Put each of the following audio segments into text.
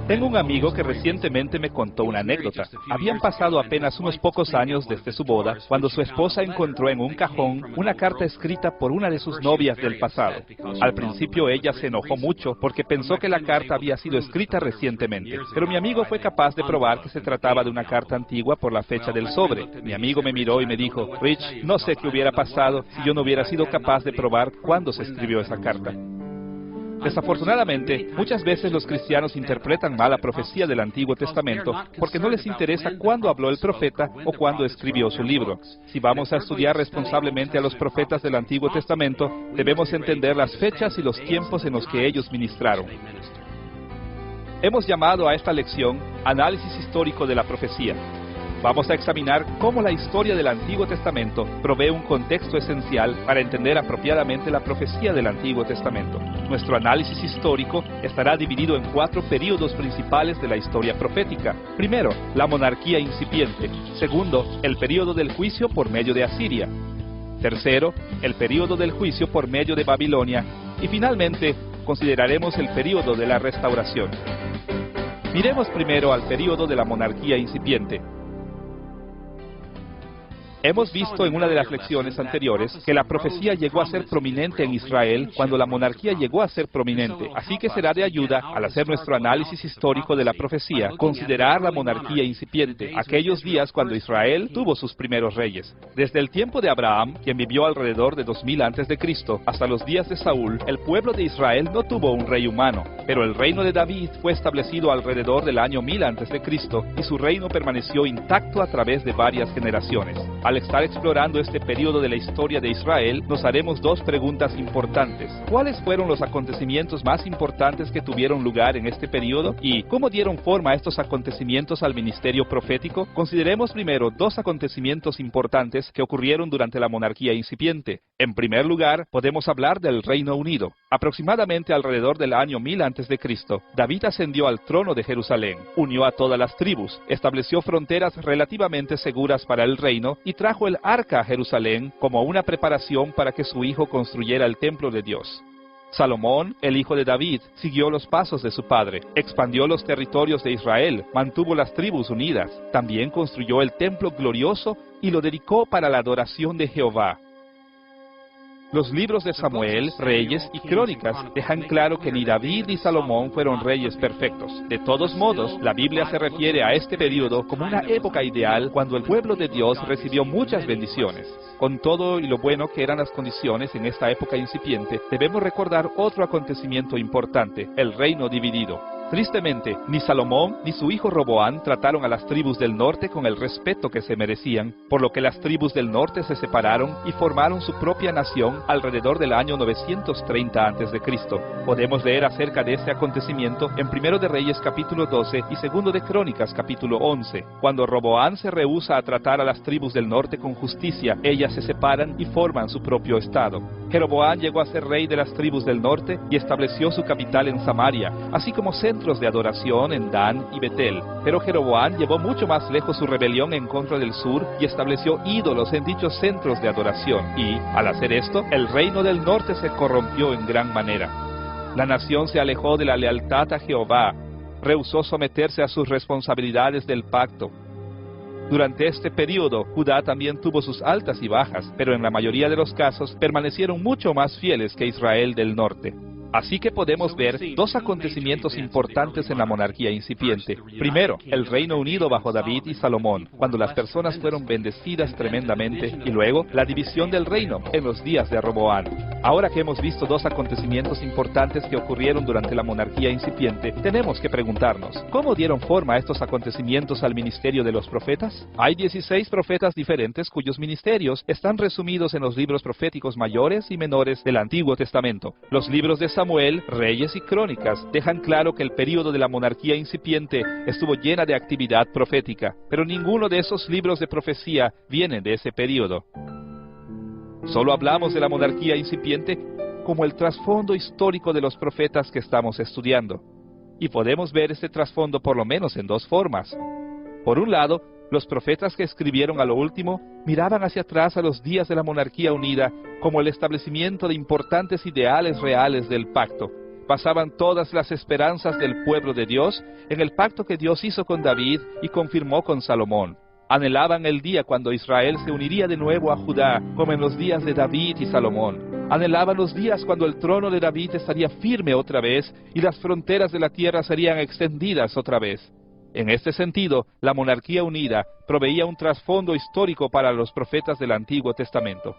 Tengo un amigo que recientemente me contó una anécdota. Habían pasado apenas unos pocos años desde su boda, cuando su esposa encontró en un cajón una carta escrita por una de sus novias del pasado. Al principio ella se enojó mucho porque pensó que la carta había sido escrita recientemente, pero mi amigo fue capaz de probar que se trataba de una carta antigua por la fecha del sobre. Mi amigo me miró y me dijo: Rich, no sé qué hubiera pasado si yo no hubiera sido capaz de probar cuándo se escribió esa carta. Desafortunadamente, muchas veces los cristianos interpretan mal la profecía del Antiguo Testamento porque no les interesa cuándo habló el profeta o cuándo escribió su libro. Si vamos a estudiar responsablemente a los profetas del Antiguo Testamento, debemos entender las fechas y los tiempos en los que ellos ministraron. Hemos llamado a esta lección Análisis Histórico de la Profecía. Vamos a examinar cómo la historia del Antiguo Testamento provee un contexto esencial para entender apropiadamente la profecía del Antiguo Testamento. Nuestro análisis histórico estará dividido en 4 períodos principales de la historia profética. Primero, la monarquía incipiente. Segundo, el período del juicio por medio de Asiria. Tercero, el período del juicio por medio de Babilonia. Y finalmente, consideraremos el período de la restauración. Miremos primero al período de la monarquía incipiente. Hemos visto en una de las lecciones anteriores que la profecía llegó a ser prominente en Israel cuando la monarquía llegó a ser prominente. Así que será de ayuda, al hacer nuestro análisis histórico de la profecía, considerar la monarquía incipiente, aquellos días cuando Israel tuvo sus primeros reyes. Desde el tiempo de Abraham, quien vivió alrededor de 2000 a.C., hasta los días de Saúl, el pueblo de Israel no tuvo un rey humano, pero el reino de David fue establecido alrededor del año 1000 a.C. y su reino permaneció intacto a través de varias generaciones. Al estar explorando este periodo de la historia de Israel, nos haremos 2 preguntas importantes. ¿Cuáles fueron los acontecimientos más importantes que tuvieron lugar en este periodo? ¿Y cómo dieron forma a estos acontecimientos al ministerio profético? Consideremos primero 2 acontecimientos importantes que ocurrieron durante la monarquía incipiente. En primer lugar, podemos hablar del Reino Unido. Aproximadamente alrededor del año 1000 a.C., David ascendió al trono de Jerusalén, unió a todas las tribus, estableció fronteras relativamente seguras para el reino y trajo el arca a Jerusalén como una preparación para que su hijo construyera el templo de Dios. Salomón, el hijo de David, siguió los pasos de su padre, expandió los territorios de Israel, mantuvo las tribus unidas, también construyó el templo glorioso y lo dedicó para la adoración de Jehová. Los libros de Samuel, Reyes y Crónicas dejan claro que ni David ni Salomón fueron reyes perfectos. De todos modos, la Biblia se refiere a este periodo como una época ideal cuando el pueblo de Dios recibió muchas bendiciones. Con todo y lo bueno que eran las condiciones en esta época incipiente, debemos recordar otro acontecimiento importante: el reino dividido. Tristemente, ni Salomón ni su hijo Roboán trataron a las tribus del norte con el respeto que se merecían, por lo que las tribus del norte se separaron y formaron su propia nación alrededor del año 930 a.C. Podemos leer acerca de este acontecimiento en 1 de Reyes capítulo 12 y 2 de Crónicas capítulo 11. Cuando Roboán se rehúsa a tratar a las tribus del norte con justicia, ellas se separan y forman su propio estado. Jeroboán llegó a ser rey de las tribus del norte y estableció su capital en Samaria, así como centros de adoración en Dan y Betel. Pero Jeroboán llevó mucho más lejos su rebelión en contra del sur y estableció ídolos en dichos centros de adoración. Y, al hacer esto, el reino del norte se corrompió en gran manera. La nación se alejó de la lealtad a Jehová, rehusó someterse a sus responsabilidades del pacto. Durante este periodo, Judá también tuvo sus altas y bajas, pero en la mayoría de los casos permanecieron mucho más fieles que Israel del norte. Así que podemos ver 2 acontecimientos importantes en la monarquía incipiente. Primero, el Reino Unido bajo David y Salomón, cuando las personas fueron bendecidas tremendamente, y luego la división del reino en los días de Roboán. Ahora que hemos visto 2 acontecimientos importantes que ocurrieron durante la monarquía incipiente, tenemos que preguntarnos, ¿cómo dieron forma a estos acontecimientos al ministerio de los profetas? Hay 16 profetas diferentes cuyos ministerios están resumidos en los libros proféticos mayores y menores del Antiguo Testamento. Los libros de Samuel, Reyes y Crónicas dejan claro que el período de la monarquía incipiente estuvo llena de actividad profética, pero ninguno de esos libros de profecía viene de ese período. Solo hablamos de la monarquía incipiente como el trasfondo histórico de los profetas que estamos estudiando. Y podemos ver este trasfondo por lo menos en 2 formas. Por un lado, los profetas que escribieron a lo último miraban hacia atrás a los días de la monarquía unida como el establecimiento de importantes ideales reales del pacto. Basaban todas las esperanzas del pueblo de Dios en el pacto que Dios hizo con David y confirmó con Salomón. Anhelaban el día cuando Israel se uniría de nuevo a Judá, como en los días de David y Salomón. Anhelaban los días cuando el trono de David estaría firme otra vez y las fronteras de la tierra serían extendidas otra vez. En este sentido, la monarquía unida proveía un trasfondo histórico para los profetas del Antiguo Testamento.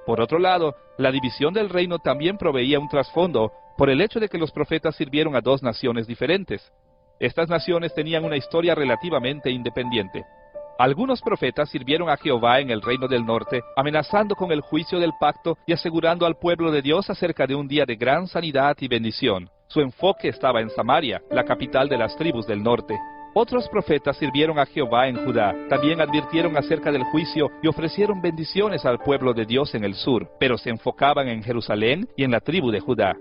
Por otro lado, la división del reino también proveía un trasfondo por el hecho de que los profetas sirvieron a dos naciones diferentes. Estas naciones tenían una historia relativamente independiente. Algunos profetas sirvieron a Jehová en el reino del norte, amenazando con el juicio del pacto y asegurando al pueblo de Dios acerca de un día de gran sanidad y bendición. Su enfoque estaba en Samaria, la capital de las tribus del norte. Otros profetas sirvieron a Jehová en Judá, también advirtieron acerca del juicio y ofrecieron bendiciones al pueblo de Dios en el sur, pero se enfocaban en Jerusalén y en la tribu de Judá.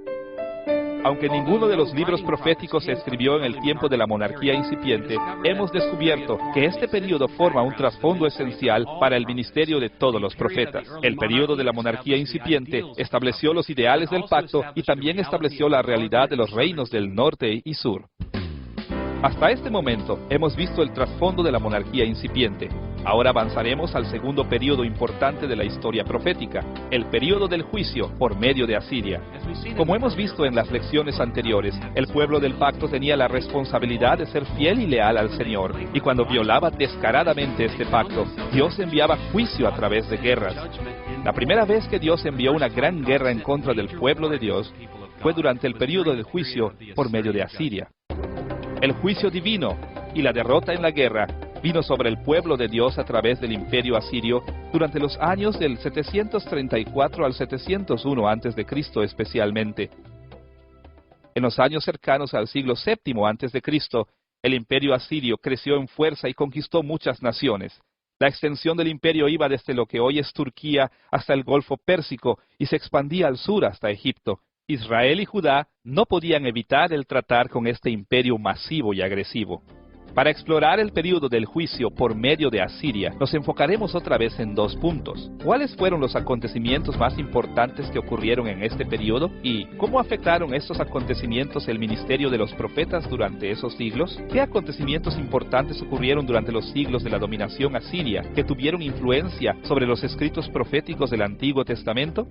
Aunque ninguno de los libros proféticos se escribió en el tiempo de la monarquía incipiente, hemos descubierto que este período forma un trasfondo esencial para el ministerio de todos los profetas. El período de la monarquía incipiente estableció los ideales del pacto y también estableció la realidad de los reinos del norte y sur. Hasta este momento hemos visto el trasfondo de la monarquía incipiente. Ahora avanzaremos al segundo período importante de la historia profética, el período del juicio por medio de Asiria. Como hemos visto en las lecciones anteriores, el pueblo del pacto tenía la responsabilidad de ser fiel y leal al Señor, y cuando violaba descaradamente este pacto, Dios enviaba juicio a través de guerras. La primera vez que Dios envió una gran guerra en contra del pueblo de Dios fue durante el período del juicio por medio de Asiria. El juicio divino y la derrota en la guerra vino sobre el pueblo de Dios a través del imperio asirio durante los años del 734 al 701 a.C. especialmente. En los años cercanos al siglo VII a.C., el imperio asirio creció en fuerza y conquistó muchas naciones. La extensión del imperio iba desde lo que hoy es Turquía hasta el Golfo Pérsico y se expandía al sur hasta Egipto. Israel y Judá no podían evitar el tratar con este imperio masivo y agresivo. Para explorar el período del juicio por medio de Asiria, nos enfocaremos otra vez en dos puntos. ¿Cuáles fueron los acontecimientos más importantes que ocurrieron en este período? ¿Y cómo afectaron estos acontecimientos el ministerio de los profetas durante esos siglos? ¿Qué acontecimientos importantes ocurrieron durante los siglos de la dominación asiria que tuvieron influencia sobre los escritos proféticos del Antiguo Testamento?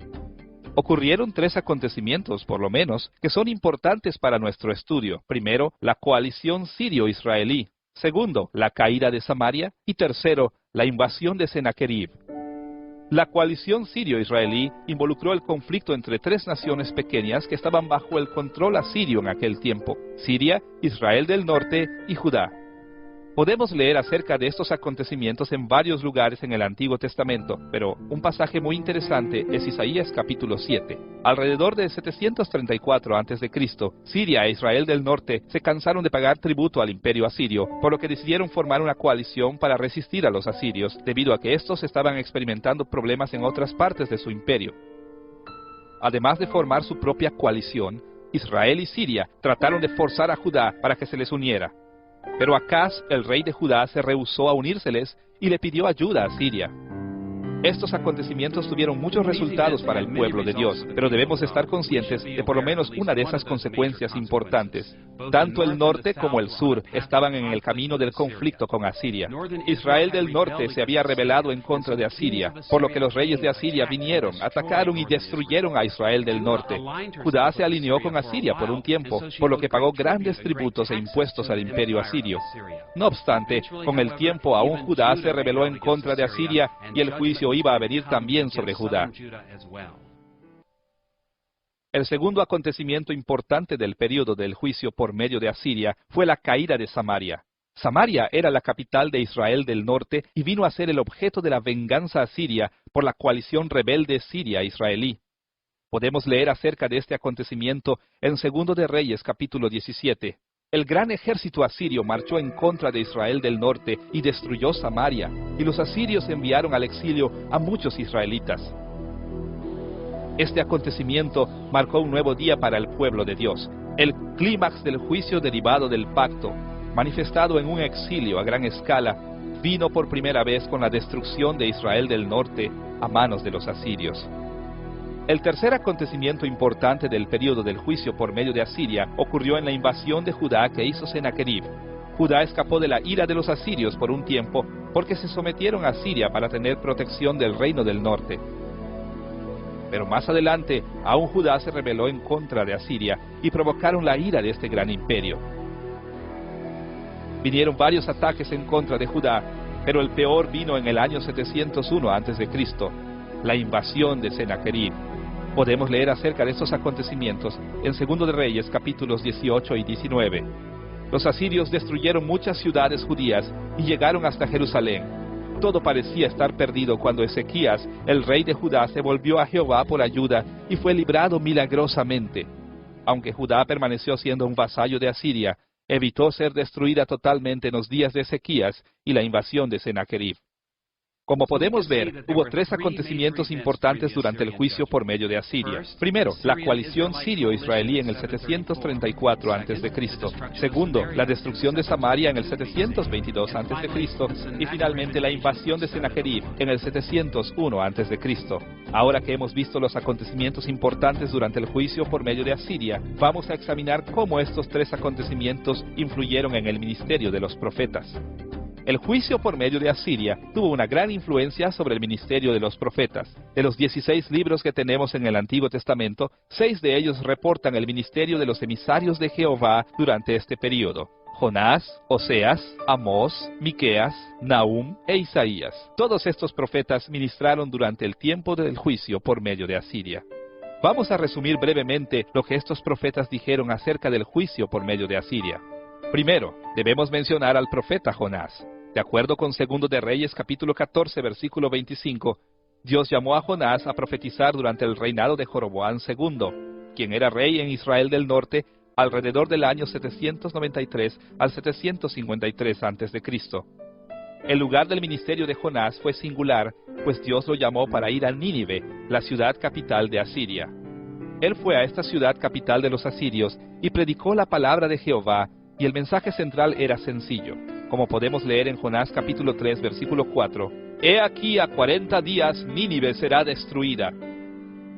Ocurrieron tres acontecimientos, por lo menos, que son importantes para nuestro estudio. Primero, la coalición sirio-israelí. Segundo, la caída de Samaria. Y tercero, la invasión de Sennacherib. La coalición sirio-israelí involucró el conflicto entre tres naciones pequeñas que estaban bajo el control asirio en aquel tiempo: Siria, Israel del norte y Judá. Podemos leer acerca de estos acontecimientos en varios lugares en el Antiguo Testamento, pero un pasaje muy interesante es Isaías capítulo 7. Alrededor de 734 a.C., Siria e Israel del norte se cansaron de pagar tributo al imperio asirio, por lo que decidieron formar una coalición para resistir a los asirios, debido a que estos estaban experimentando problemas en otras partes de su imperio. Además de formar su propia coalición, Israel y Siria trataron de forzar a Judá para que se les uniera. Pero Acaz, el rey de Judá, se rehusó a unírseles y le pidió ayuda a Siria. Estos acontecimientos tuvieron muchos resultados para el pueblo de Dios, pero debemos estar conscientes de por lo menos una de esas consecuencias importantes. Tanto el norte como el sur estaban en el camino del conflicto con Asiria. Israel del norte se había rebelado en contra de Asiria, por lo que los reyes de Asiria vinieron, atacaron y destruyeron a Israel del norte. Judá se alineó con Asiria por un tiempo, por lo que pagó grandes tributos e impuestos al imperio asirio. No obstante, con el tiempo aún Judá se rebeló en contra de Asiria y el juicio iba a venir también sobre Judá. El segundo acontecimiento importante del período del juicio por medio de Asiria fue la caída de Samaria. Samaria era la capital de Israel del norte y vino a ser el objeto de la venganza asiria por la coalición rebelde siria-israelí. Podemos leer acerca de este acontecimiento en 2 de Reyes capítulo 17. El gran ejército asirio marchó en contra de Israel del norte y destruyó Samaria, y los asirios enviaron al exilio a muchos israelitas. Este acontecimiento marcó un nuevo día para el pueblo de Dios, el clímax del juicio derivado del pacto, manifestado en un exilio a gran escala, vino por primera vez con la destrucción de Israel del norte a manos de los asirios. El tercer acontecimiento importante del período del juicio por medio de Asiria ocurrió en la invasión de Judá que hizo Sennacherib. Judá escapó de la ira de los asirios por un tiempo porque se sometieron a Asiria para tener protección del reino del norte. Pero más adelante, aún Judá se rebeló en contra de Asiria y provocaron la ira de este gran imperio. Vinieron varios ataques en contra de Judá, pero el peor vino en el año 701 a.C., la invasión de Sennacherib. Podemos leer acerca de estos acontecimientos en 2 de Reyes capítulos 18 y 19. Los asirios destruyeron muchas ciudades judías y llegaron hasta Jerusalén. Todo parecía estar perdido cuando Ezequías, el rey de Judá, se volvió a Jehová por ayuda y fue librado milagrosamente. Aunque Judá permaneció siendo un vasallo de Asiria, evitó ser destruida totalmente en los días de Ezequías y la invasión de Sennacherib. Como podemos ver, hubo tres acontecimientos importantes durante el juicio por medio de Asiria. Primero, la coalición sirio-israelí en el 734 a.C. Segundo, la destrucción de Samaria en el 722 a.C. Y finalmente, la invasión de Sennacherib en el 701 a.C. Ahora que hemos visto los acontecimientos importantes durante el juicio por medio de Asiria, vamos a examinar cómo estos tres acontecimientos influyeron en el ministerio de los profetas. El juicio por medio de Asiria tuvo una gran influencia sobre el ministerio de los profetas. De los 16 libros que tenemos en el Antiguo Testamento, 6 de ellos reportan el ministerio de los emisarios de Jehová durante este período: Jonás, Oseas, Amós, Miqueas, Nahum e Isaías. Todos estos profetas ministraron durante el tiempo del juicio por medio de Asiria. Vamos a resumir brevemente lo que estos profetas dijeron acerca del juicio por medio de Asiria. Primero, debemos mencionar al profeta Jonás. De acuerdo con 2 de Reyes capítulo 14, versículo 25, Dios llamó a Jonás a profetizar durante el reinado de Jeroboam II, quien era rey en Israel del norte, alrededor del año 793 al 753 a.C. El lugar del ministerio de Jonás fue singular, pues Dios lo llamó para ir a Nínive, la ciudad capital de Asiria. Él fue a esta ciudad capital de los asirios y predicó la palabra de Jehová, y el mensaje central era sencillo. Como podemos leer en Jonás capítulo 3, versículo 4, «He aquí a 40 días Nínive será destruida».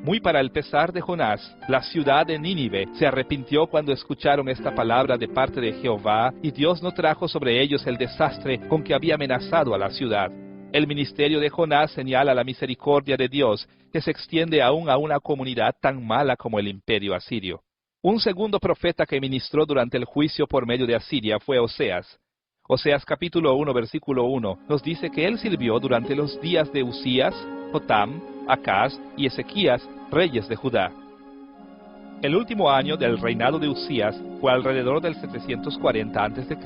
Muy para el pesar de Jonás, la ciudad de Nínive se arrepintió cuando escucharon esta palabra de parte de Jehová, y Dios no trajo sobre ellos el desastre con que había amenazado a la ciudad. El ministerio de Jonás señala la misericordia de Dios, que se extiende aún a una comunidad tan mala como el imperio asirio. Un segundo profeta que ministró durante el juicio por medio de Asiria fue Oseas. Oseas capítulo 1, versículo 1, nos dice que él sirvió durante los días de Usías, Jotam, Acaz y Ezequías, reyes de Judá. El último año del reinado de Usías fue alrededor del 740 a.C.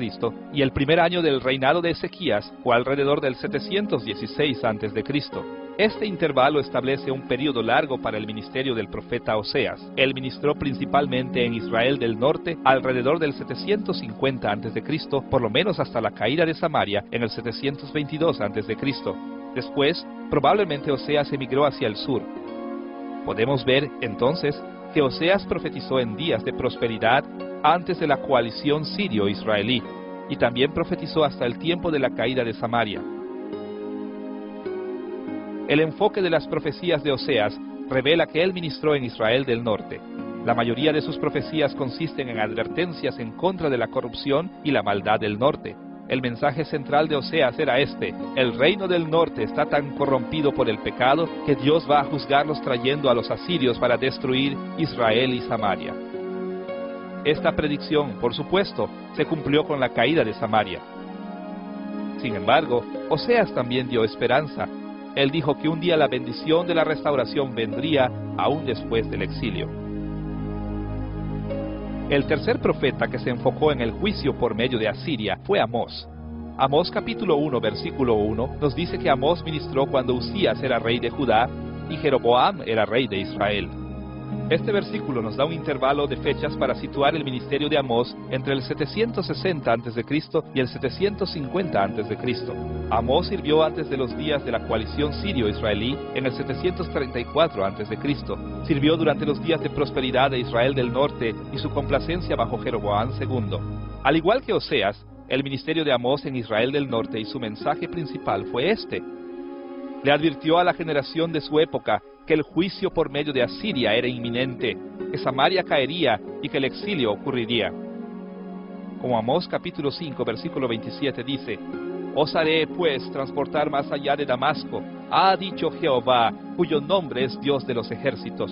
y el primer año del reinado de Ezequías fue alrededor del 716 a.C. Este intervalo establece un período largo para el ministerio del profeta Oseas. Él ministró principalmente en Israel del norte alrededor del 750 a.C., por lo menos hasta la caída de Samaria en el 722 a.C. Después, probablemente Oseas emigró hacia el sur. Podemos ver, entonces, que Oseas profetizó en días de prosperidad antes de la coalición sirio-israelí, y también profetizó hasta el tiempo de la caída de Samaria. El enfoque de las profecías de Oseas revela que él ministró en Israel del norte. La mayoría de sus profecías consisten en advertencias en contra de la corrupción y la maldad del norte. El mensaje central de Oseas era este: el reino del norte está tan corrompido por el pecado que Dios va a juzgarlos trayendo a los asirios para destruir Israel y Samaria. Esta predicción, por supuesto, se cumplió con la caída de Samaria. Sin embargo, Oseas también dio esperanza. Él dijo que un día la bendición de la restauración vendría aún después del exilio. El tercer profeta que se enfocó en el juicio por medio de Asiria fue Amós. Amós capítulo 1, versículo 1 nos dice que Amós ministró cuando Usías era rey de Judá y Jeroboam era rey de Israel. Este versículo nos da un intervalo de fechas para situar el ministerio de Amós entre el 760 a.C. y el 750 a.C. Amós sirvió antes de los días de la coalición sirio-israelí en el 734 a.C. Sirvió durante los días de prosperidad de Israel del norte y su complacencia bajo Jeroboam II. Al igual que Oseas, el ministerio de Amós en Israel del norte y su mensaje principal fue este. Le advirtió a la generación de su época que el juicio por medio de Asiria era inminente, que Samaria caería y que el exilio ocurriría. Como Amós capítulo 5, versículo 27 dice: «Os haré, pues, transportar más allá de Damasco, ha dicho Jehová, cuyo nombre es Dios de los ejércitos».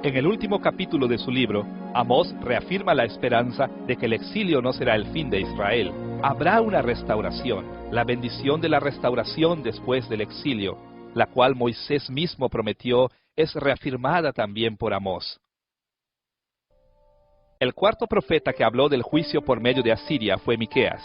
En el último capítulo de su libro, Amós reafirma la esperanza de que el exilio no será el fin de Israel. Habrá una restauración, la bendición de la restauración después del exilio, la cual Moisés mismo prometió, es reafirmada también por Amós. El cuarto profeta que habló del juicio por medio de Asiria fue Miqueas.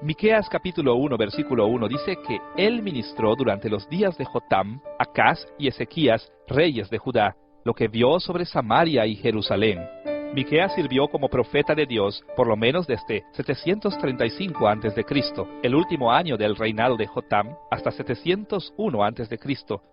Miqueas capítulo 1, versículo 1 dice que él ministró durante los días de Jotam, Acaz y Ezequías, reyes de Judá, lo que vio sobre Samaria y Jerusalén. Miqueas sirvió como profeta de Dios por lo menos desde 735 a.C., el último año del reinado de Jotam, hasta 701 a.C.,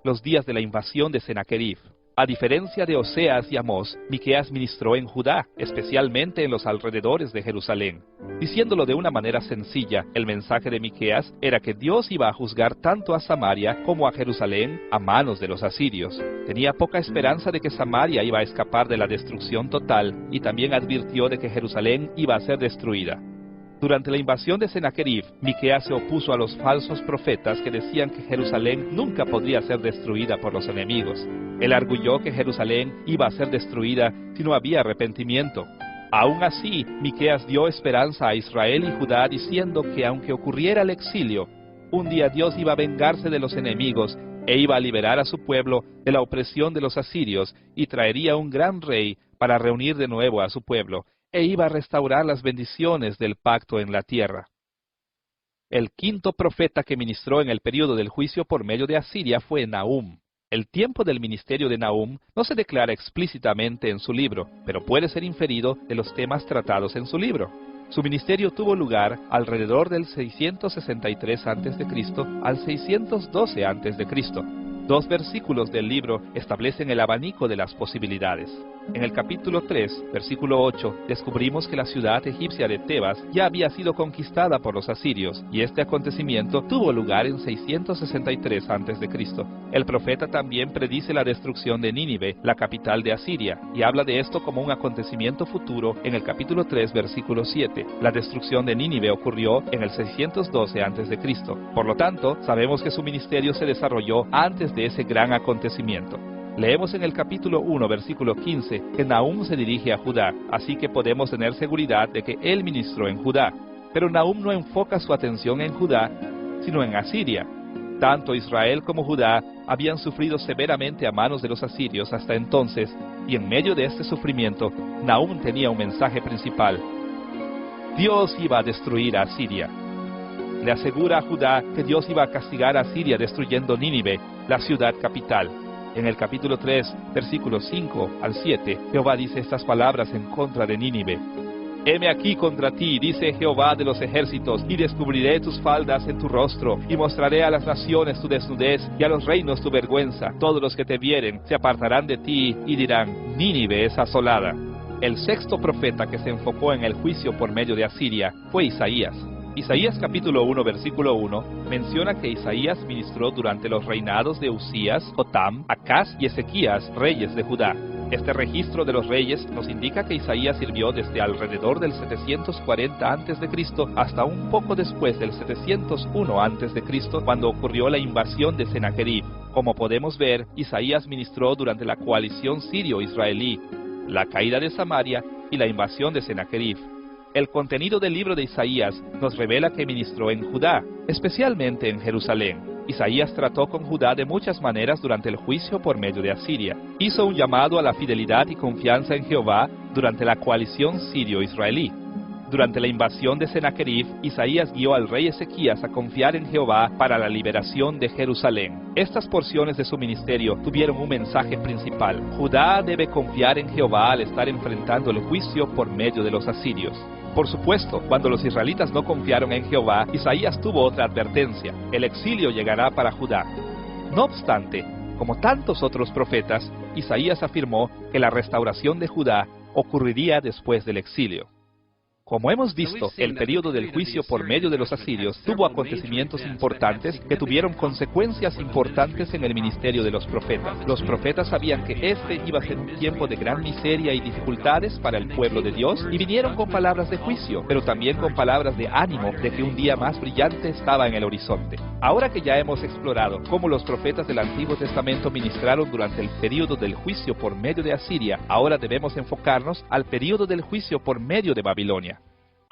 los días de la invasión de Sennacherib. A diferencia de Oseas y Amós, Miqueas ministró en Judá, especialmente en los alrededores de Jerusalén. Diciéndolo de una manera sencilla, el mensaje de Miqueas era que Dios iba a juzgar tanto a Samaria como a Jerusalén a manos de los asirios. Tenía poca esperanza de que Samaria iba a escapar de la destrucción total, y también advirtió de que Jerusalén iba a ser destruida. Durante la invasión de Sennacherib, Miqueas se opuso a los falsos profetas que decían que Jerusalén nunca podría ser destruida por los enemigos. Él arguyó que Jerusalén iba a ser destruida si no había arrepentimiento. Aún así, Miqueas dio esperanza a Israel y Judá diciendo que aunque ocurriera el exilio, un día Dios iba a vengarse de los enemigos e iba a liberar a su pueblo de la opresión de los asirios y traería un gran rey para reunir de nuevo a su pueblo, e iba a restaurar las bendiciones del pacto en la tierra. El quinto profeta que ministró en el período del juicio por medio de Asiria fue Nahum. El tiempo del ministerio de Nahum no se declara explícitamente en su libro, pero puede ser inferido de los temas tratados en su libro. Su ministerio tuvo lugar alrededor del 663 a.C. al 612 a.C. 2 versículos del libro establecen el abanico de las posibilidades. En el capítulo 3, versículo 8, descubrimos que la ciudad egipcia de Tebas ya había sido conquistada por los asirios, y este acontecimiento tuvo lugar en 663 a.C. El profeta también predice la destrucción de Nínive, la capital de Asiria, y habla de esto como un acontecimiento futuro en el capítulo 3, versículo 7. La destrucción de Nínive ocurrió en el 612 a.C. Por lo tanto, sabemos que su ministerio se desarrolló antes de ese gran acontecimiento. Leemos en el capítulo 1, versículo 15, que Nahum se dirige a Judá, así que podemos tener seguridad de que él ministró en Judá. Pero Nahum no enfoca su atención en Judá, sino en Asiria. Tanto Israel como Judá habían sufrido severamente a manos de los asirios hasta entonces, y en medio de este sufrimiento, Nahum tenía un mensaje principal. Dios iba a destruir a Asiria. Le asegura a Judá que Dios iba a castigar a Asiria destruyendo Nínive, la ciudad capital. En el capítulo 3, versículos 5 al 7, Jehová dice estas palabras en contra de Nínive. Heme aquí contra ti, dice Jehová de los ejércitos, y descubriré tus faldas en tu rostro, y mostraré a las naciones tu desnudez, y a los reinos tu vergüenza. Todos los que te vieren se apartarán de ti, y dirán, Nínive es asolada. El sexto profeta que se enfocó en el juicio por medio de Asiria fue Isaías. Isaías capítulo 1, versículo 1, menciona que Isaías ministró durante los reinados de Usías, Jotam, Acaz y Ezequías, reyes de Judá. Este registro de los reyes nos indica que Isaías sirvió desde alrededor del 740 a.C. hasta un poco después del 701 a.C., cuando ocurrió la invasión de Sennacherib. Como podemos ver, Isaías ministró durante la coalición sirio-israelí, la caída de Samaria y la invasión de Sennacherib. El contenido del libro de Isaías nos revela que ministró en Judá, especialmente en Jerusalén. Isaías trató con Judá de muchas maneras durante el juicio por medio de Asiria. Hizo un llamado a la fidelidad y confianza en Jehová durante la coalición sirio-israelí. Durante la invasión de Sennacherib, Isaías guió al rey Ezequías a confiar en Jehová para la liberación de Jerusalén. Estas porciones de su ministerio tuvieron un mensaje principal. Judá debe confiar en Jehová al estar enfrentando el juicio por medio de los asirios. Por supuesto, cuando los israelitas no confiaron en Jehová, Isaías tuvo otra advertencia: el exilio llegará para Judá. No obstante, como tantos otros profetas, Isaías afirmó que la restauración de Judá ocurriría después del exilio. Como hemos visto, el período del juicio por medio de los asirios tuvo acontecimientos importantes que tuvieron consecuencias importantes en el ministerio de los profetas. Los profetas sabían que este iba a ser un tiempo de gran miseria y dificultades para el pueblo de Dios y vinieron con palabras de juicio, pero también con palabras de ánimo de que un día más brillante estaba en el horizonte. Ahora que ya hemos explorado cómo los profetas del Antiguo Testamento ministraron durante el período del juicio por medio de Asiria, ahora debemos enfocarnos al período del juicio por medio de Babilonia.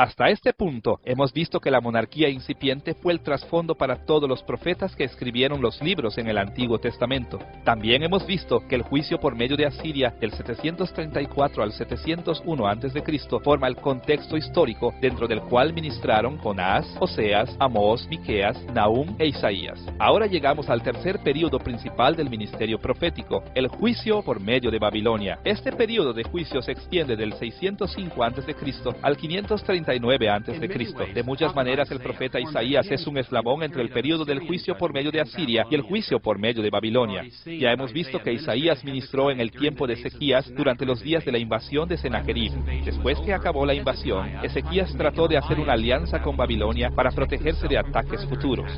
Hasta este punto, hemos visto que la monarquía incipiente fue el trasfondo para todos los profetas que escribieron los libros en el Antiguo Testamento. También hemos visto que el juicio por medio de Asiria, del 734 al 701 a.C., forma el contexto histórico dentro del cual ministraron Jonás, Oseas, Amós, Miqueas, Nahum e Isaías. Ahora llegamos al tercer período principal del ministerio profético, el juicio por medio de Babilonia. Este período de juicio se extiende del 605 a.C. al 539 a.C. De muchas maneras, el profeta Isaías es un eslabón entre el período del juicio por medio de Asiria y el juicio por medio de Babilonia. Ya hemos visto que Isaías ministró en el tiempo de Ezequías durante los días de la invasión de Sennacherib. Después que acabó la invasión, Ezequías trató de hacer una alianza con Babilonia para protegerse de ataques futuros.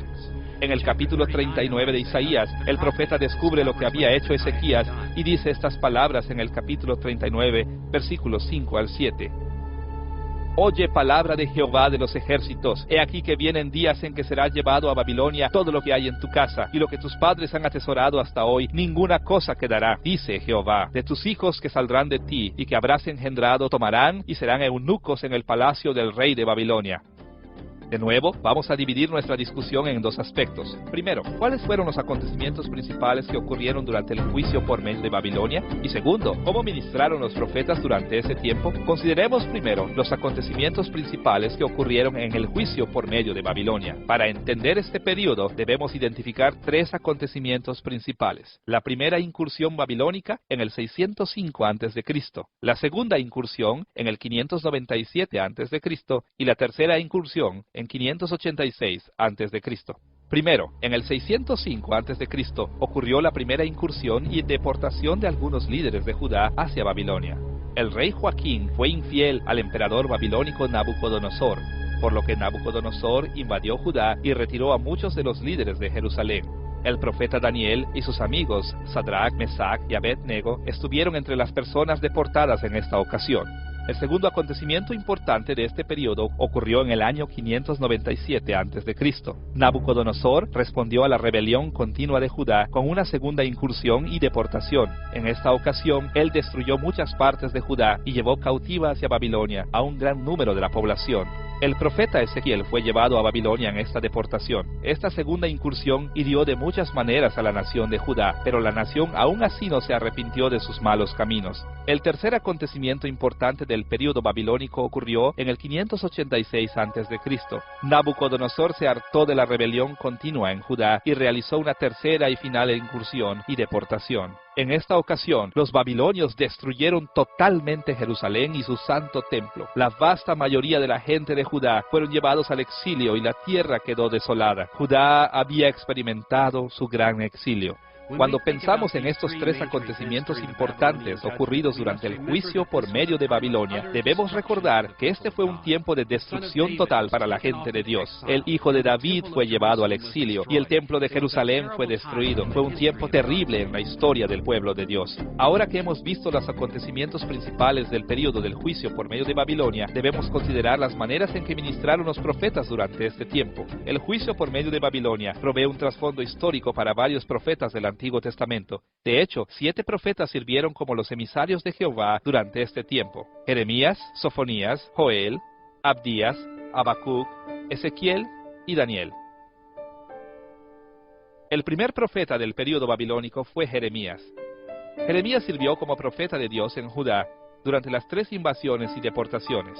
En el capítulo 39 de Isaías, el profeta descubre lo que había hecho Ezequías y dice estas palabras en el capítulo 39, versículos 5 al 7. Oye palabra de Jehová de los ejércitos. He aquí que vienen días en que será llevado a Babilonia todo lo que hay en tu casa, y lo que tus padres han atesorado hasta hoy, ninguna cosa quedará, dice Jehová. De tus hijos que saldrán de ti, y que habrás engendrado, tomarán, y serán eunucos en el palacio del rey de Babilonia. De nuevo, vamos a dividir nuestra discusión en dos aspectos. Primero, ¿cuáles fueron los acontecimientos principales que ocurrieron durante el juicio por medio de Babilonia? Y segundo, ¿cómo ministraron los profetas durante ese tiempo? Consideremos primero los acontecimientos principales que ocurrieron en el juicio por medio de Babilonia. Para entender este periodo, debemos identificar tres acontecimientos principales. La primera incursión babilónica en el 605 a.C., la segunda incursión en el 597 a.C. y la tercera incursión en 586 a.C. Primero, en el 605 a.C. ocurrió la primera incursión y deportación de algunos líderes de Judá hacia Babilonia. El rey Joaquín fue infiel al emperador babilónico Nabucodonosor, por lo que Nabucodonosor invadió Judá y retiró a muchos de los líderes de Jerusalén. El profeta Daniel y sus amigos Sadrach, Mesach y Abed-nego estuvieron entre las personas deportadas en esta ocasión. El segundo acontecimiento importante de este periodo ocurrió en el año 597 a.C. Nabucodonosor respondió a la rebelión continua de Judá con una segunda incursión y deportación. En esta ocasión, él destruyó muchas partes de Judá y llevó cautiva hacia Babilonia a un gran número de la población. El profeta Ezequiel fue llevado a Babilonia en esta deportación. Esta segunda incursión hirió de muchas maneras a la nación de Judá, pero la nación aún así no se arrepintió de sus malos caminos. El tercer acontecimiento importante del período babilónico ocurrió en el 586 a.C. Nabucodonosor se hartó de la rebelión continua en Judá y realizó una tercera y final incursión y deportación. En esta ocasión, los babilonios destruyeron totalmente Jerusalén y su santo templo. La vasta mayoría de la gente de Judá fueron llevados al exilio y la tierra quedó desolada. Judá había experimentado su gran exilio. Cuando pensamos en estos tres acontecimientos importantes ocurridos durante el juicio por medio de Babilonia, debemos recordar que este fue un tiempo de destrucción total para la gente de Dios. El hijo de David fue llevado al exilio y el templo de Jerusalén fue destruido. Fue un tiempo terrible en la historia del pueblo de Dios. Ahora que hemos visto los acontecimientos principales del período del juicio por medio de Babilonia, debemos considerar las maneras en que ministraron los profetas durante este tiempo. El juicio por medio de Babilonia provee un trasfondo histórico para varios profetas del Antiguo Testamento. De hecho, 7 profetas sirvieron como los emisarios de Jehová durante este tiempo: Jeremías, Sofonías, Joel, Abdías, Habacuc, Ezequiel y Daniel. El primer profeta del período babilónico fue Jeremías. Jeremías sirvió como profeta de Dios en Judá durante las 3 invasiones y deportaciones.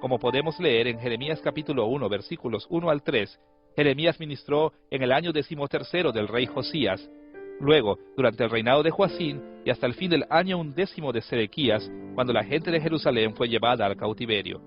Como podemos leer en Jeremías capítulo 1, versículos 1 al 3, Jeremías ministró en el año 13º del rey Josías, luego durante el reinado de Joacín y hasta el fin del año 11 de Sedequías, cuando la gente de Jerusalén fue llevada al cautiverio.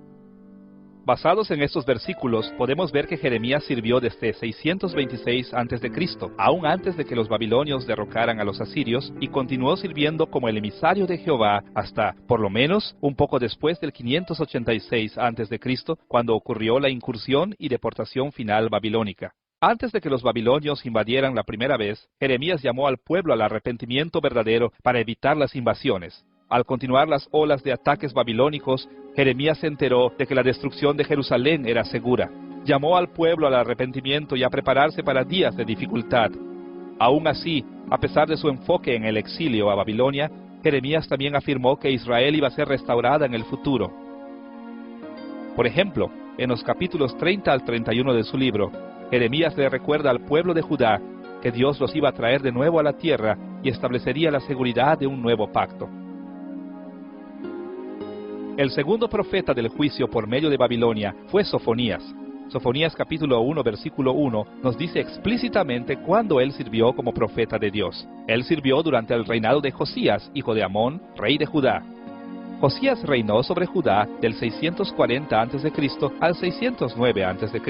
Basados en estos versículos, podemos ver que Jeremías sirvió desde 626 a.C., aún antes de que los babilonios derrocaran a los asirios, y continuó sirviendo como el emisario de Jehová hasta, por lo menos, un poco después del 586 a.C., cuando ocurrió la incursión y deportación final babilónica. Antes de que los babilonios invadieran la primera vez, Jeremías llamó al pueblo al arrepentimiento verdadero para evitar las invasiones. Al continuar las olas de ataques babilónicos, Jeremías se enteró de que la destrucción de Jerusalén era segura. Llamó al pueblo al arrepentimiento y a prepararse para días de dificultad. Aún así, a pesar de su enfoque en el exilio a Babilonia, Jeremías también afirmó que Israel iba a ser restaurada en el futuro. Por ejemplo, en los capítulos 30 al 31 de su libro, Jeremías le recuerda al pueblo de Judá que Dios los iba a traer de nuevo a la tierra y establecería la seguridad de un nuevo pacto. El segundo profeta del juicio por medio de Babilonia fue Sofonías. Sofonías capítulo 1 versículo 1 nos dice explícitamente cuándo él sirvió como profeta de Dios. Él sirvió durante el reinado de Josías, hijo de Amón, rey de Judá. Josías reinó sobre Judá del 640 a.C. al 609 a.C.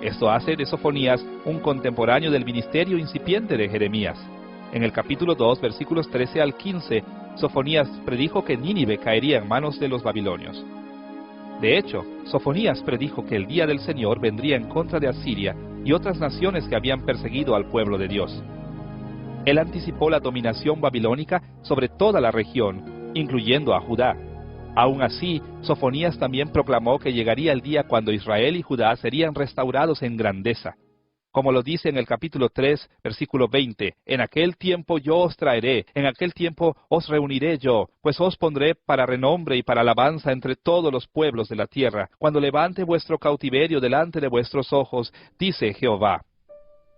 Esto hace de Sofonías un contemporáneo del ministerio incipiente de Jeremías. En el capítulo 2, versículos 13 al 15, Sofonías predijo que Nínive caería en manos de los babilonios. De hecho, Sofonías predijo que el día del Señor vendría en contra de Asiria y otras naciones que habían perseguido al pueblo de Dios. Él anticipó la dominación babilónica sobre toda la región, incluyendo a Judá. Aún así, Sofonías también proclamó que llegaría el día cuando Israel y Judá serían restaurados en grandeza. Como lo dice en el capítulo 3, versículo 20, «En aquel tiempo yo os traeré, en aquel tiempo os reuniré yo, pues os pondré para renombre y para alabanza entre todos los pueblos de la tierra, cuando levante vuestro cautiverio delante de vuestros ojos, dice Jehová».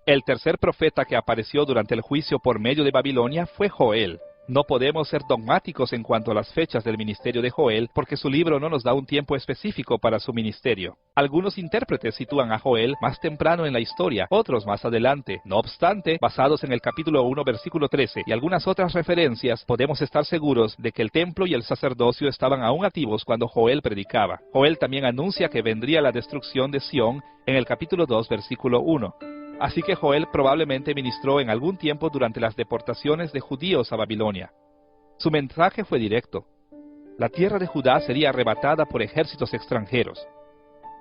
El tercer profeta que apareció durante el juicio por medio de Babilonia fue Joel. No podemos ser dogmáticos en cuanto a las fechas del ministerio de Joel, porque su libro no nos da un tiempo específico para su ministerio. Algunos intérpretes sitúan a Joel más temprano en la historia, otros más adelante. No obstante, basados en el capítulo 1, versículo 13 y algunas otras referencias, podemos estar seguros de que el templo y el sacerdocio estaban aún activos cuando Joel predicaba. Joel también anuncia que vendría la destrucción de Sión en el capítulo 2, versículo 1. Así que Joel probablemente ministró en algún tiempo durante las deportaciones de judíos a Babilonia. Su mensaje fue directo. La tierra de Judá sería arrebatada por ejércitos extranjeros.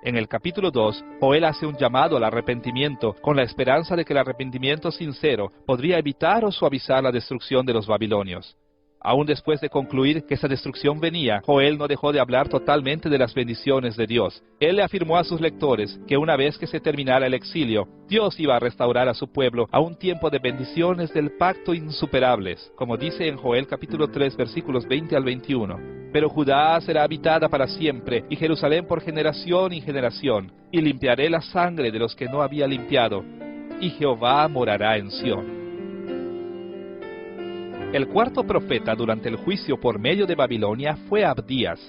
En el capítulo 2, Joel hace un llamado al arrepentimiento con la esperanza de que el arrepentimiento sincero podría evitar o suavizar la destrucción de los babilonios. Aún después de concluir que esa destrucción venía, Joel no dejó de hablar totalmente de las bendiciones de Dios. Él le afirmó a sus lectores que una vez que se terminara el exilio, Dios iba a restaurar a su pueblo a un tiempo de bendiciones del pacto insuperables, como dice en Joel capítulo 3 versículos 20 al 21. Pero Judá será habitada para siempre, y Jerusalén por generación y generación, y limpiaré la sangre de los que no había limpiado, y Jehová morará en Sión. El cuarto profeta durante el juicio por medio de Babilonia fue Abdías.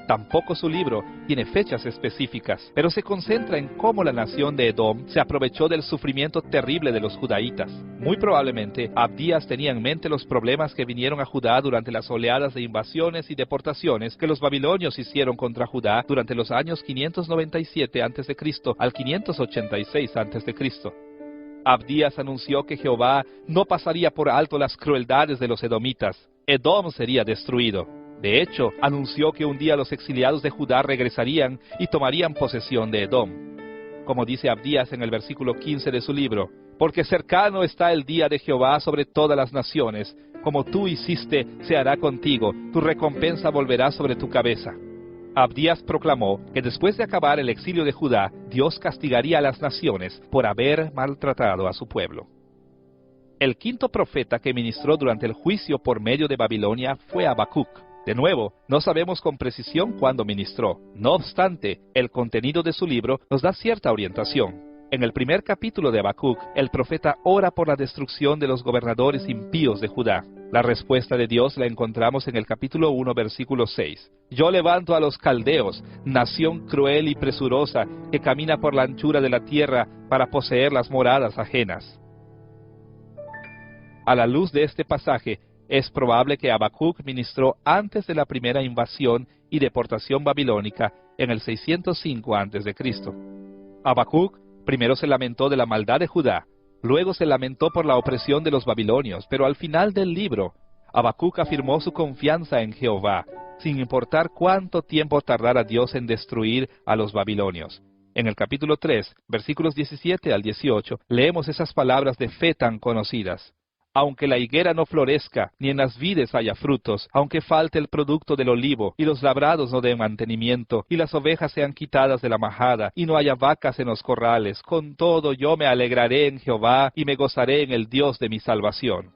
Tampoco su libro tiene fechas específicas, pero se concentra en cómo la nación de Edom se aprovechó del sufrimiento terrible de los judaítas. Muy probablemente, Abdías tenía en mente los problemas que vinieron a Judá durante las oleadas de invasiones y deportaciones que los babilonios hicieron contra Judá durante los años 597 a.C. al 586 a.C. Abdías anunció que Jehová no pasaría por alto las crueldades de los edomitas. Edom sería destruido. De hecho, anunció que un día los exiliados de Judá regresarían y tomarían posesión de Edom. Como dice Abdías en el versículo 15 de su libro, «Porque cercano está el día de Jehová sobre todas las naciones. Como tú hiciste, se hará contigo. Tu recompensa volverá sobre tu cabeza». Abdías proclamó que después de acabar el exilio de Judá, Dios castigaría a las naciones por haber maltratado a su pueblo. El quinto profeta que ministró durante el juicio por medio de Babilonia fue Habacuc. De nuevo, no sabemos con precisión cuándo ministró. No obstante, el contenido de su libro nos da cierta orientación. En el primer capítulo de Habacuc, el profeta ora por la destrucción de los gobernadores impíos de Judá. La respuesta de Dios la encontramos en el capítulo 1, versículo 6. «Yo levanto a los caldeos, nación cruel y presurosa, que camina por la anchura de la tierra para poseer las moradas ajenas». A la luz de este pasaje, es probable que Habacuc ministró antes de la primera invasión y deportación babilónica en el 605 a.C. Habacuc primero se lamentó de la maldad de Judá, luego se lamentó por la opresión de los babilonios, pero al final del libro, Habacuc afirmó su confianza en Jehová, sin importar cuánto tiempo tardara Dios en destruir a los babilonios. En el capítulo 3, versículos 17 al 18, leemos esas palabras de fe tan conocidas. Aunque la higuera no florezca, ni en las vides haya frutos, aunque falte el producto del olivo, y los labrados no den mantenimiento, y las ovejas sean quitadas de la majada, y no haya vacas en los corrales, con todo yo me alegraré en Jehová, y me gozaré en el Dios de mi salvación.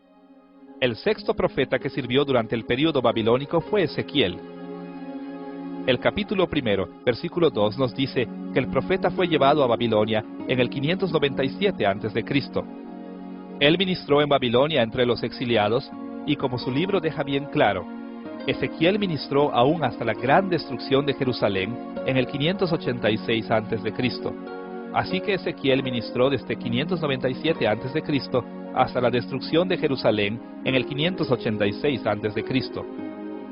El sexto profeta que sirvió durante el período babilónico fue Ezequiel. El capítulo 1, versículo 2 nos dice que el profeta fue llevado a Babilonia en el 597 a.C. Él ministró en Babilonia entre los exiliados, y como su libro deja bien claro, Ezequiel ministró aún hasta la gran destrucción de Jerusalén en el 586 a.C. Así que Ezequiel ministró desde 597 a.C. hasta la destrucción de Jerusalén en el 586 a.C.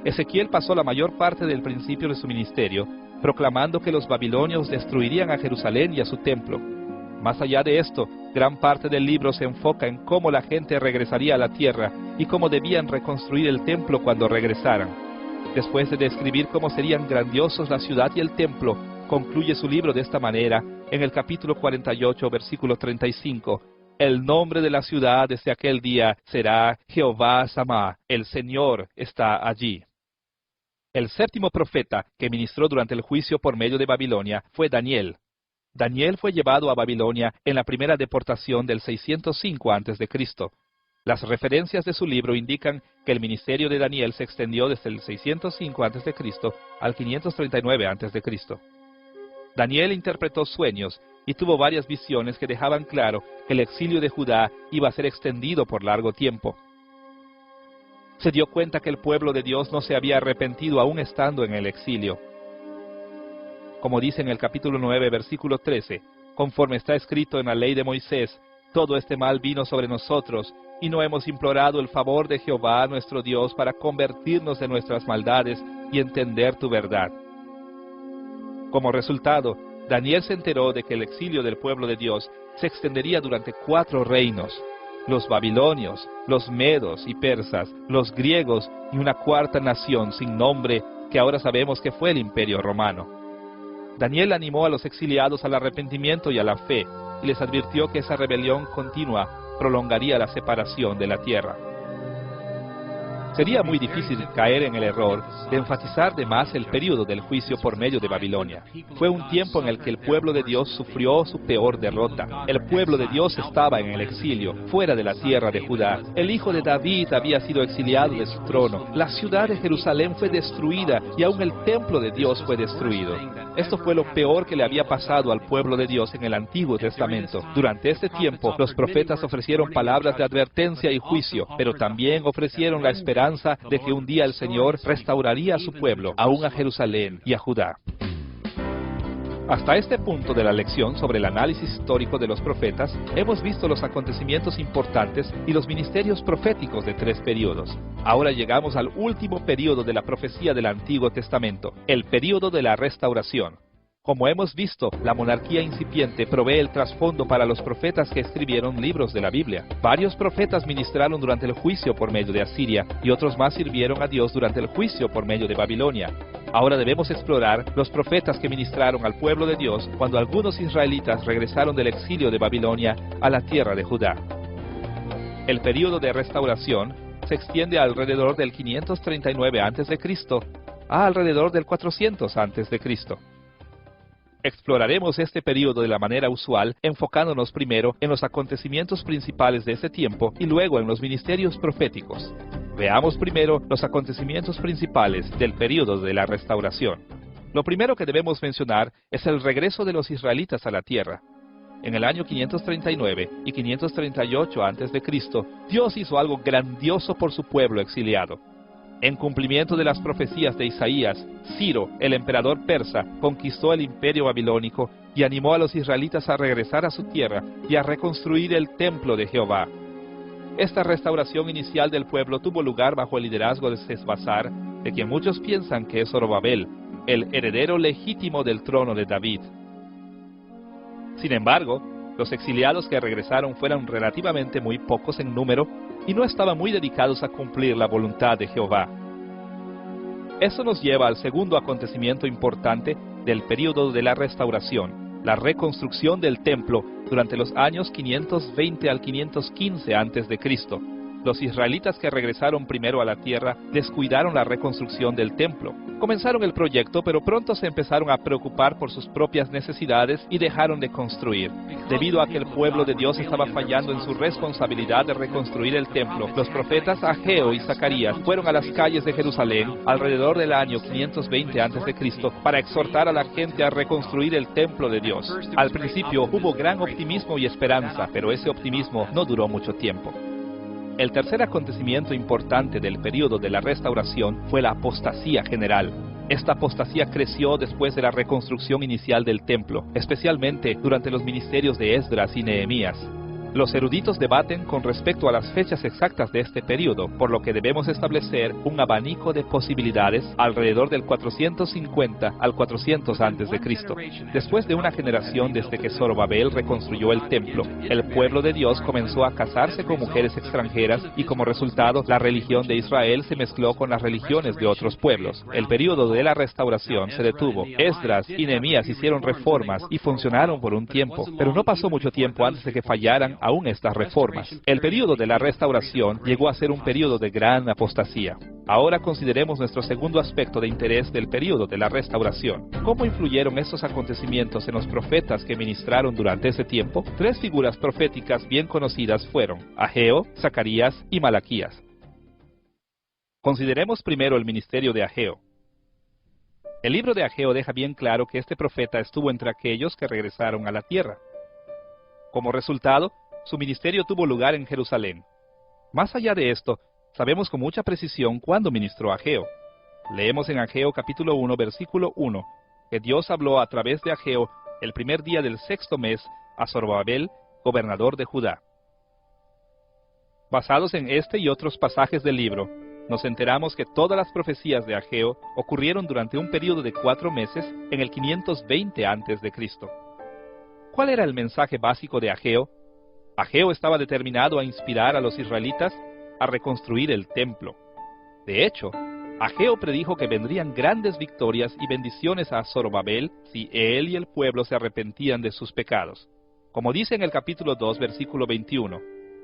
Ezequiel pasó la mayor parte del principio de su ministerio proclamando que los babilonios destruirían a Jerusalén y a su templo. Más allá de esto, gran parte del libro se enfoca en cómo la gente regresaría a la tierra y cómo debían reconstruir el templo cuando regresaran. Después de describir cómo serían grandiosos la ciudad y el templo, concluye su libro de esta manera en el capítulo 48, versículo 35. El nombre de la ciudad desde aquel día será Jehová Samá, el Señor está allí. El séptimo profeta que ministró durante el juicio por medio de Babilonia fue Daniel. Daniel fue llevado a Babilonia en la primera deportación del 605 a.C. Las referencias de su libro indican que el ministerio de Daniel se extendió desde el 605 a.C. al 539 a.C. Daniel interpretó sueños y tuvo varias visiones que dejaban claro que el exilio de Judá iba a ser extendido por largo tiempo. Se dio cuenta que el pueblo de Dios no se había arrepentido aún estando en el exilio. Como dice en el capítulo 9, versículo 13, conforme está escrito en la ley de Moisés, todo este mal vino sobre nosotros, y no hemos implorado el favor de Jehová nuestro Dios para convertirnos de nuestras maldades y entender tu verdad. Como resultado, Daniel se enteró de que el exilio del pueblo de Dios se extendería durante 4 reinos: los babilonios, los medos y persas, los griegos y una cuarta nación sin nombre que ahora sabemos que fue el Imperio Romano. Daniel animó a los exiliados al arrepentimiento y a la fe, y les advirtió que esa rebelión continua prolongaría la separación de la tierra. Sería muy difícil caer en el error de enfatizar de más el período del juicio por medio de Babilonia. Fue un tiempo en el que el pueblo de Dios sufrió su peor derrota. El pueblo de Dios estaba en el exilio, fuera de la tierra de Judá. El hijo de David había sido exiliado de su trono. La ciudad de Jerusalén fue destruida y aún el templo de Dios fue destruido. Esto fue lo peor que le había pasado al pueblo de Dios en el Antiguo Testamento. Durante este tiempo, los profetas ofrecieron palabras de advertencia y juicio, pero también ofrecieron la esperanza de que un día el Señor restauraría a su pueblo, aún a Jerusalén y a Judá. Hasta este punto de la lección sobre el análisis histórico de los profetas, hemos visto los acontecimientos importantes y los ministerios proféticos de 3 periodos. Ahora llegamos al último periodo de la profecía del Antiguo Testamento, el periodo de la restauración. Como hemos visto, la monarquía incipiente provee el trasfondo para los profetas que escribieron libros de la Biblia. Varios profetas ministraron durante el juicio por medio de Asiria, y otros más sirvieron a Dios durante el juicio por medio de Babilonia. Ahora debemos explorar los profetas que ministraron al pueblo de Dios cuando algunos israelitas regresaron del exilio de Babilonia a la tierra de Judá. El período de restauración se extiende alrededor del 539 a.C. a alrededor del 400 a.C. Exploraremos este período de la manera usual, enfocándonos primero en los acontecimientos principales de ese tiempo y luego en los ministerios proféticos. Veamos primero los acontecimientos principales del período de la restauración. Lo primero que debemos mencionar es el regreso de los israelitas a la tierra. En el año 539 y 538 a.C., Dios hizo algo grandioso por su pueblo exiliado. En cumplimiento de las profecías de Isaías, Ciro, el emperador persa, conquistó el imperio babilónico y animó a los israelitas a regresar a su tierra y a reconstruir el templo de Jehová. Esta restauración inicial del pueblo tuvo lugar bajo el liderazgo de Sesbazar, de quien muchos piensan que es Zorobabel, el heredero legítimo del trono de David. Sin embargo, los exiliados que regresaron fueron relativamente muy pocos en número y no estaban muy dedicados a cumplir la voluntad de Jehová. Eso nos lleva al segundo acontecimiento importante del período de la restauración, la reconstrucción del templo durante los años 520 al 515 a.C. Los israelitas que regresaron primero a la tierra descuidaron la reconstrucción del templo. Comenzaron el proyecto, pero pronto se empezaron a preocupar por sus propias necesidades y dejaron de construir. Debido a que el pueblo de Dios estaba fallando en su responsabilidad de reconstruir el templo, los profetas Ageo y Zacarías fueron a las calles de Jerusalén alrededor del año 520 a.C. para exhortar a la gente a reconstruir el templo de Dios. Al principio hubo gran optimismo y esperanza, pero ese optimismo no duró mucho tiempo. El tercer acontecimiento importante del período de la restauración fue la apostasía general. Esta apostasía creció después de la reconstrucción inicial del templo, especialmente durante los ministerios de Esdras y Nehemías. Los eruditos debaten con respecto a las fechas exactas de este período, por lo que debemos establecer un abanico de posibilidades alrededor del 450 al 400 a.C. Después de una generación desde que Zorobabel reconstruyó el templo, el pueblo de Dios comenzó a casarse con mujeres extranjeras y como resultado la religión de Israel se mezcló con las religiones de otros pueblos. El período de la restauración se detuvo. Esdras y Nehemías hicieron reformas y funcionaron por un tiempo, pero no pasó mucho tiempo antes de que fallaran aún estas reformas. El período de la restauración llegó a ser un período de gran apostasía. Ahora consideremos nuestro segundo aspecto de interés del período de la restauración. ¿Cómo influyeron estos acontecimientos en los profetas que ministraron durante ese tiempo? Tres figuras proféticas bien conocidas fueron Ageo, Zacarías y Malaquías. Consideremos primero el ministerio de Ageo. El libro de Ageo deja bien claro que este profeta estuvo entre aquellos que regresaron a la tierra. Como resultado, su ministerio tuvo lugar en Jerusalén. Más allá de esto, sabemos con mucha precisión cuándo ministró Ageo. Leemos en Ageo capítulo 1, versículo 1, que Dios habló a través de Ageo el primer día del sexto mes a Zorobabel, gobernador de Judá. Basados en este y otros pasajes del libro, nos enteramos que todas las profecías de Ageo ocurrieron durante un período de 4 meses en el 520 a.C. ¿Cuál era el mensaje básico de Ageo? Ageo estaba determinado a inspirar a los israelitas a reconstruir el templo. De hecho, Ageo predijo que vendrían grandes victorias y bendiciones a Zorobabel si él y el pueblo se arrepentían de sus pecados. Como dice en el capítulo 2, versículo 21,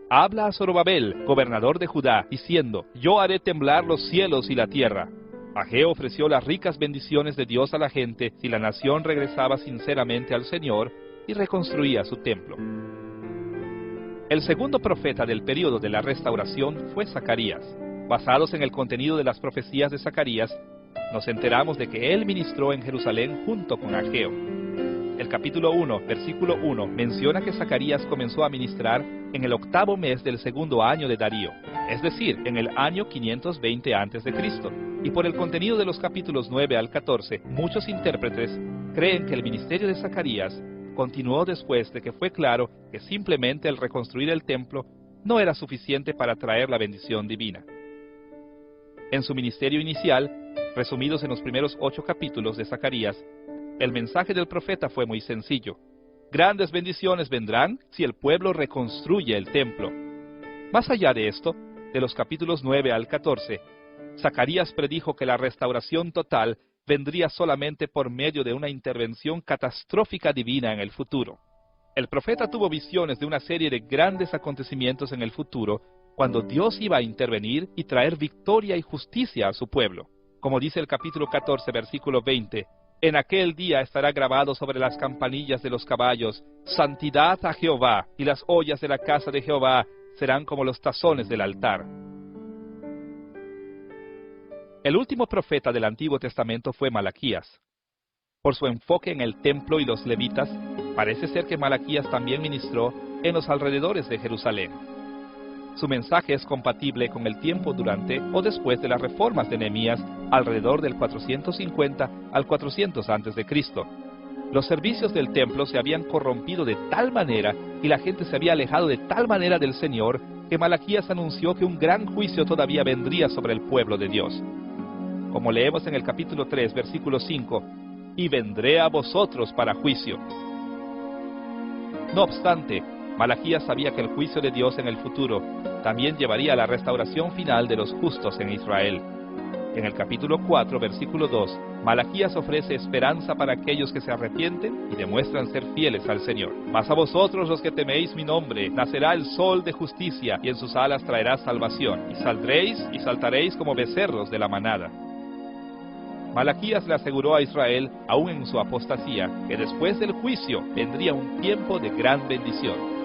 habla a Zorobabel, gobernador de Judá, diciendo, yo haré temblar los cielos y la tierra. Ageo ofreció las ricas bendiciones de Dios a la gente si la nación regresaba sinceramente al Señor y reconstruía su templo. El segundo profeta del período de la restauración fue Zacarías. Basados en el contenido de las profecías de Zacarías, nos enteramos de que él ministró en Jerusalén junto con Ageo. El capítulo 1, versículo 1, menciona que Zacarías comenzó a ministrar en el 8º mes del segundo año de Darío, es decir, en el año 520 a.C. Y por el contenido de los capítulos 9 al 14, muchos intérpretes creen que el ministerio de Zacarías continuó después de que fue claro que simplemente el reconstruir el templo no era suficiente para traer la bendición divina. En su ministerio inicial, resumidos en los primeros 8 capítulos de Zacarías, el mensaje del profeta fue muy sencillo. Grandes bendiciones vendrán si el pueblo reconstruye el templo. Más allá de esto, de los capítulos 9 al 14, Zacarías predijo que la restauración total vendría solamente por medio de una intervención catastrófica divina en el futuro. El profeta tuvo visiones de una serie de grandes acontecimientos en el futuro, cuando Dios iba a intervenir y traer victoria y justicia a su pueblo. Como dice el capítulo 14, versículo 20, en aquel día estará grabado sobre las campanillas de los caballos, santidad a Jehová, y las ollas de la casa de Jehová serán como los tazones del altar. El último profeta del Antiguo Testamento fue Malaquías. Por su enfoque en el templo y los levitas, parece ser que Malaquías también ministró en los alrededores de Jerusalén. Su mensaje es compatible con el tiempo durante o después de las reformas de Nehemías alrededor del 450 al 400 a.C. Los servicios del templo se habían corrompido de tal manera y la gente se había alejado de tal manera del Señor que Malaquías anunció que un gran juicio todavía vendría sobre el pueblo de Dios. como leemos en el capítulo 3, versículo 5, y vendré a vosotros para juicio. No obstante, Malaquías sabía que el juicio de Dios en el futuro también llevaría a la restauración final de los justos en Israel. En el capítulo 4, versículo 2, Malaquías ofrece esperanza para aquellos que se arrepienten y demuestran ser fieles al Señor. Mas a vosotros los que teméis mi nombre, nacerá el sol de justicia, y en sus alas traerá salvación, y saldréis y saltaréis como becerros de la manada. Malaquías le aseguró a Israel, aún en su apostasía, que después del juicio vendría un tiempo de gran bendición.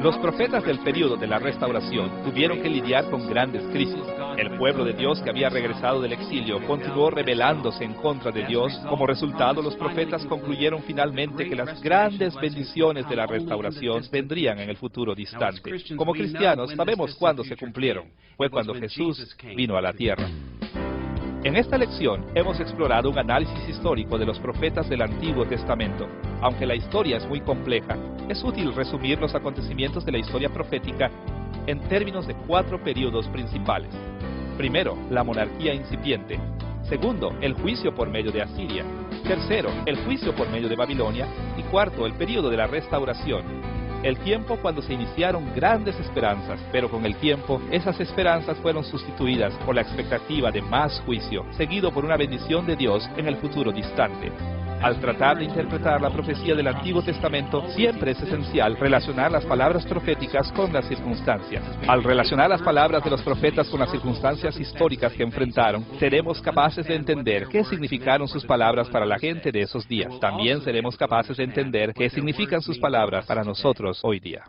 Los profetas del período de la restauración tuvieron que lidiar con grandes crisis. El pueblo de Dios que había regresado del exilio continuó rebelándose en contra de Dios. Como resultado, los profetas concluyeron finalmente que las grandes bendiciones de la restauración vendrían en el futuro distante. Como cristianos, sabemos cuándo se cumplieron. Fue cuando Jesús vino a la tierra. En esta lección hemos explorado un análisis histórico de los profetas del Antiguo Testamento. Aunque la historia es muy compleja, es útil resumir los acontecimientos de la historia profética en términos de 4 períodos principales. Primero, la monarquía incipiente. Segundo, el juicio por medio de Asiria. Tercero, el juicio por medio de Babilonia. Y cuarto, el período de la restauración. El tiempo cuando se iniciaron grandes esperanzas, pero con el tiempo, esas esperanzas fueron sustituidas por la expectativa de más juicio, seguido por una bendición de Dios en el futuro distante. Al tratar de interpretar la profecía del Antiguo Testamento, siempre es esencial relacionar las palabras proféticas con las circunstancias. Al relacionar las palabras de los profetas con las circunstancias históricas que enfrentaron, seremos capaces de entender qué significaron sus palabras para la gente de esos días. También seremos capaces de entender qué significan sus palabras para nosotros hoy día.